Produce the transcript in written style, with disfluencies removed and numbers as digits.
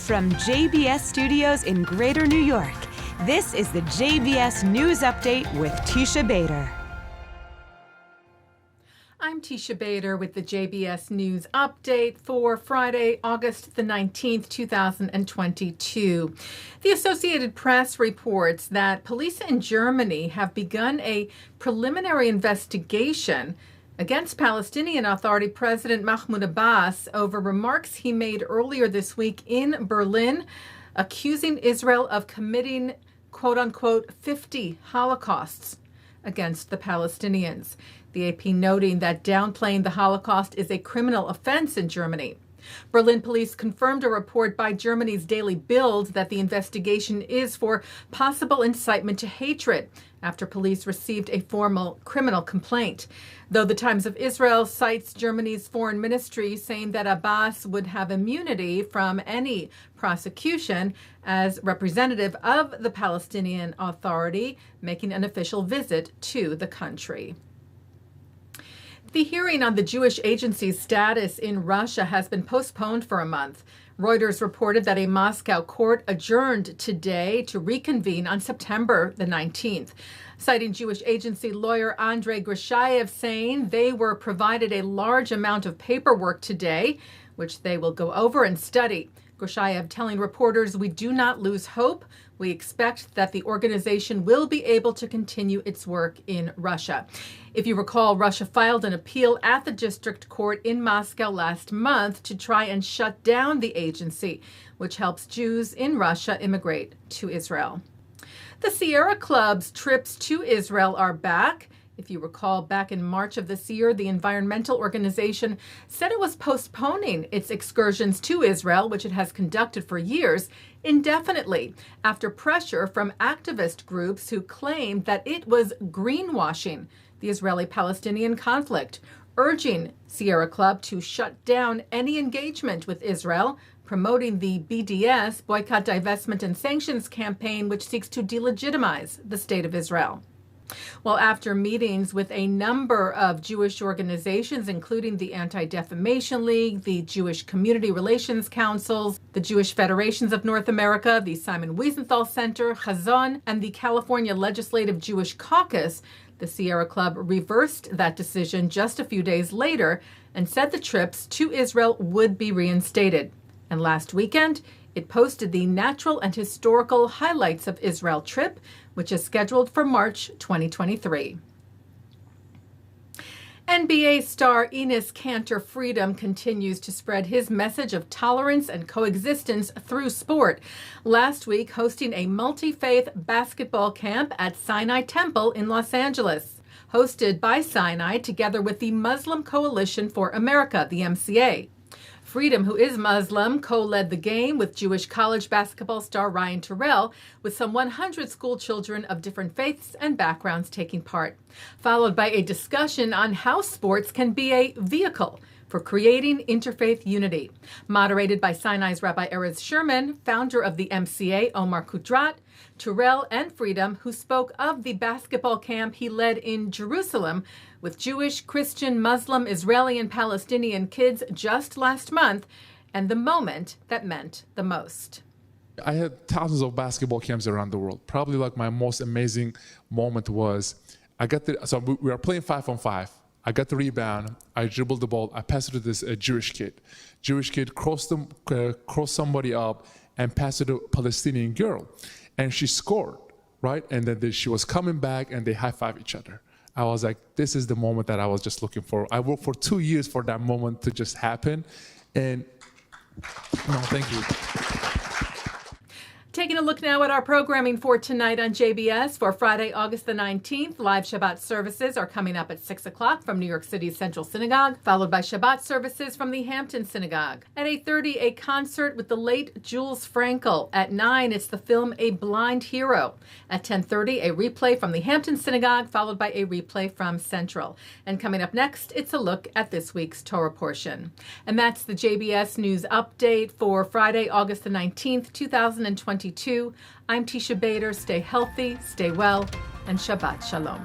From JBS Studios in Greater New York, this is the JBS News Update with Teisha Bader. I'm Teisha Bader with the JBS News Update for Friday, August the 19th, 2022. The Associated Press reports that police in Germany have begun a preliminary investigation against Palestinian Authority President Mahmoud Abbas over remarks he made earlier this week in Berlin, accusing Israel of committing, quote-unquote, 50 Holocausts against the Palestinians. The AP noting that downplaying the Holocaust is a criminal offense in Germany. Berlin police confirmed a report by Germany's Daily Bild that the investigation is for possible incitement to hatred after police received a formal criminal complaint. Though the Times of Israel cites Germany's foreign ministry saying that Abbas would have immunity from any prosecution as representative of the Palestinian Authority making an official visit to the country. The hearing on the Jewish agency's status in Russia has been postponed for a month. Reuters reported that a Moscow court adjourned today to reconvene on September the 19th, citing Jewish agency lawyer Andrei Grishayev saying they were provided a large amount of paperwork today, which they will go over and study. Grishayev telling reporters, "We do not lose hope. We expect that the organization will be able to continue its work in Russia." If you recall, Russia filed an appeal at the district court in Moscow last month to try and shut down the agency, which helps Jews in Russia immigrate to Israel. The Sierra Club's trips to Israel are back. If you recall, back in March of this year, the environmental organization said it was postponing its excursions to Israel, which it has conducted for years, indefinitely, after pressure from activist groups who claimed that it was greenwashing the Israeli-Palestinian conflict, urging Sierra Club to shut down any engagement with Israel, promoting the BDS, Boycott, Divestment, and Sanctions campaign, which seeks to delegitimize the State of Israel. Well, after meetings with a number of Jewish organizations, including the Anti-Defamation League, the Jewish Community Relations Councils, the Jewish Federations of North America, the Simon Wiesenthal Center, Chazon, and the California Legislative Jewish Caucus, the Sierra Club reversed that decision just a few days later and said the trips to Israel would be reinstated. And last weekend, it posted the natural and historical highlights of Israel trip, which is scheduled for March 2023. NBA star Enes Kanter Freedom continues to spread his message of tolerance and coexistence through sport. Last week, hosting a multi-faith basketball camp at Sinai Temple in Los Angeles, hosted by Sinai together with the Muslim Coalition for America, the MCA. Freedom, who is Muslim, co-led the game with Jewish college basketball star Ryan Terrell, with some 100 school children of different faiths and backgrounds taking part, followed by a discussion on how sports can be a vehicle for creating interfaith unity, moderated by Sinai's Rabbi Erez Sherman, founder of the MCA, Omar Kudrat, Terrell, and Freedom, who spoke of the basketball camp he led in Jerusalem with Jewish, Christian, Muslim, Israeli, and Palestinian kids just last month, and the moment that meant the most. I had thousands of basketball camps around the world. Probably like my most amazing moment was, we were playing 5-on-5. I got the rebound, I dribbled the ball, I passed it to this Jewish kid. Jewish kid crossed somebody up and passed it to a Palestinian girl. And she scored, right? And then she was coming back and they high-fived each other. I was like, this is the moment that I was just looking for. I worked for 2 years for that moment to just happen. And no, thank you. Taking a look now at our programming for tonight on JBS for Friday, August the 19th. Live Shabbat services are coming up at 6 o'clock from New York City's Central Synagogue, followed by Shabbat services from the Hampton Synagogue. At 8:30, a concert with the late Jules Frankel. At 9, it's the film A Blind Hero. At 10:30, a replay from the Hampton Synagogue, followed by a replay from Central. And coming up next, it's a look at this week's Torah Portion. And that's the JBS News Update for Friday, August the 19th, 2022. I'm Teisha Bader. Stay healthy, stay well, and Shabbat Shalom.